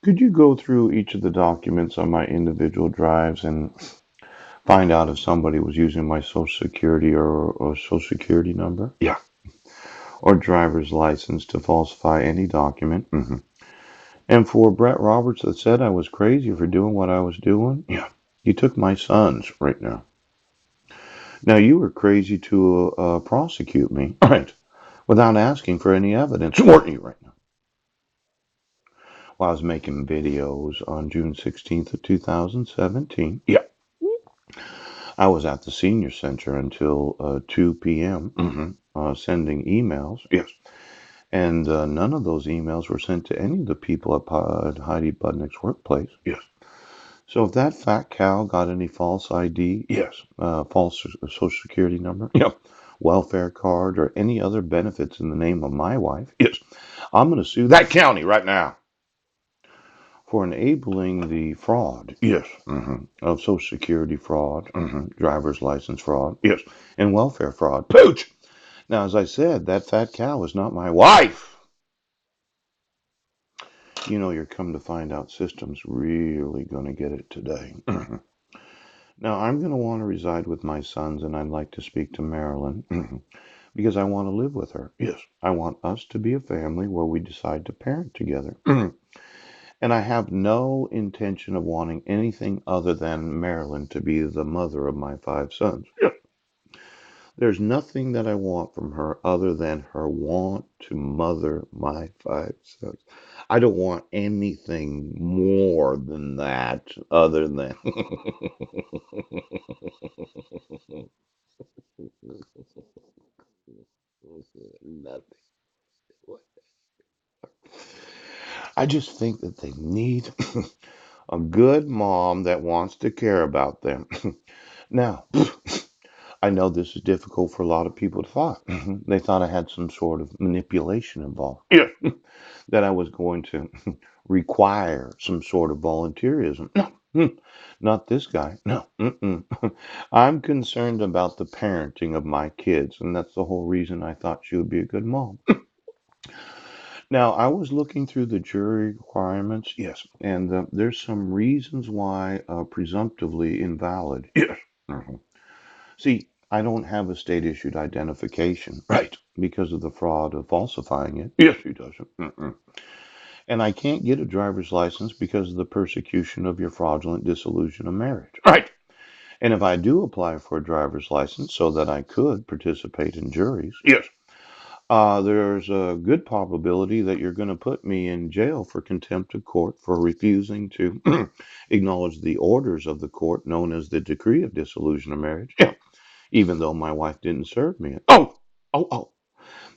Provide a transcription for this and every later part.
Could you go through each of the documents on my individual drives and find out if somebody was using my social security or social security number? Yeah. Or driver's license to falsify any document? And for Brett Roberts that said I was crazy for doing what I was doing? Yeah. You took my sons right now. Now you were crazy to prosecute me, right? Without asking for any evidence, weren't you right now? While I was making videos on June 16th of 2017. Yeah. I was at the senior center until 2 p.m. Sending emails. Yes. And none of those emails were sent to any of the people at Heidi Budnick's workplace. Yes. So if that fat cow got any false ID, yes, false social security number, yep, welfare card, or any other benefits in the name of my wife, yes, I'm going to sue that county right now for enabling the fraud, yes, of social security fraud, driver's license fraud, yes, and welfare fraud. Pooch! Now, as I said, that fat cow is not my wife. You know, you're come to find out system's really going to get it today. Now, I'm going to want to reside with my sons, and I'd like to speak to Marilyn because I want to live with her. Yes. I want us to be a family where we decide to parent together. And I have no intention of wanting anything other than Marilyn to be the mother of my 5 sons. Yeah. There's nothing that I want from her other than her want to mother my 5 sons. I don't want anything more than that other than. Nothing. I just think that they need a good mom that wants to care about them. Now, I know this is difficult for a lot of people to thought. They thought I had some sort of manipulation involved. Yeah. That I was going to require some sort of volunteerism. No, not this guy. No. I'm concerned about the parenting of my kids, and that's the whole reason I thought she would be a good mom. Now, I was looking through the jury requirements, yes, and there's some reasons why presumptively invalid. Yes. Mhm. See, I don't have a state issued identification, right, because of the fraud of falsifying it. Yes, she doesn't. And I can't get a driver's license because of the persecution of your fraudulent dissolution of marriage. Right. And if I do apply for a driver's license so that I could participate in juries, yes, there's a good probability that you're going to put me in jail for contempt of court for refusing to acknowledge the orders of the court known as the decree of dissolution of marriage. Yeah. Even though my wife didn't serve me. Oh.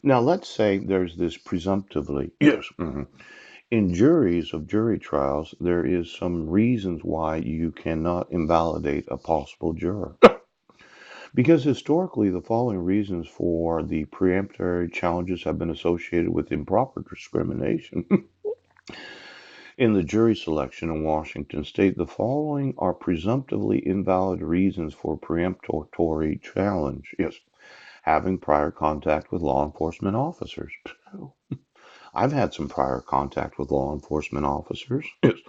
Now let's say there's this presumptively. Yes. In juries of jury trials, there is some reasons why you cannot invalidate a possible juror. Because historically, the following reasons for the preemptory challenges have been associated with improper discrimination. In the jury selection in Washington state, the following are presumptively invalid reasons for preemptory challenge. Yes, having prior contact with law enforcement officers. I've had some prior contact with law enforcement officers. Yes.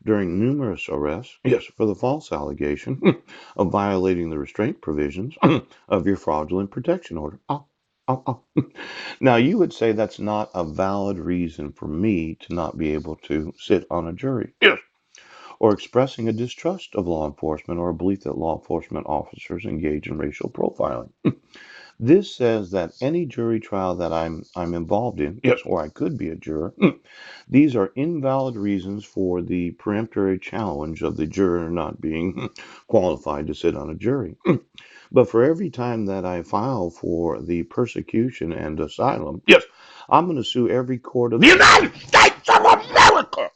During numerous arrests, yes, for the false allegation of violating the restraint provisions of your fraudulent protection order. Now, you would say that's not a valid reason for me to not be able to sit on a jury. Yes. Or expressing a distrust of law enforcement or a belief that law enforcement officers engage in racial profiling. This says that any jury trial that I'm involved in, yes, or I could be a juror, these are invalid reasons for the peremptory challenge of the juror not being qualified to sit on a jury. But for every time that I file for the persecution and asylum, yes, I'm going to sue every court of the United States of America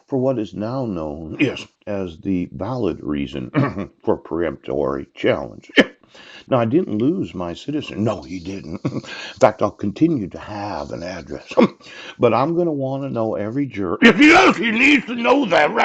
for what is now known, yes, as the valid reason for peremptory challenge. Now, I didn't lose my citizen. No, he didn't. In fact, I'll continue to have an address. But I'm going to want to know every juror. If he needs to know that right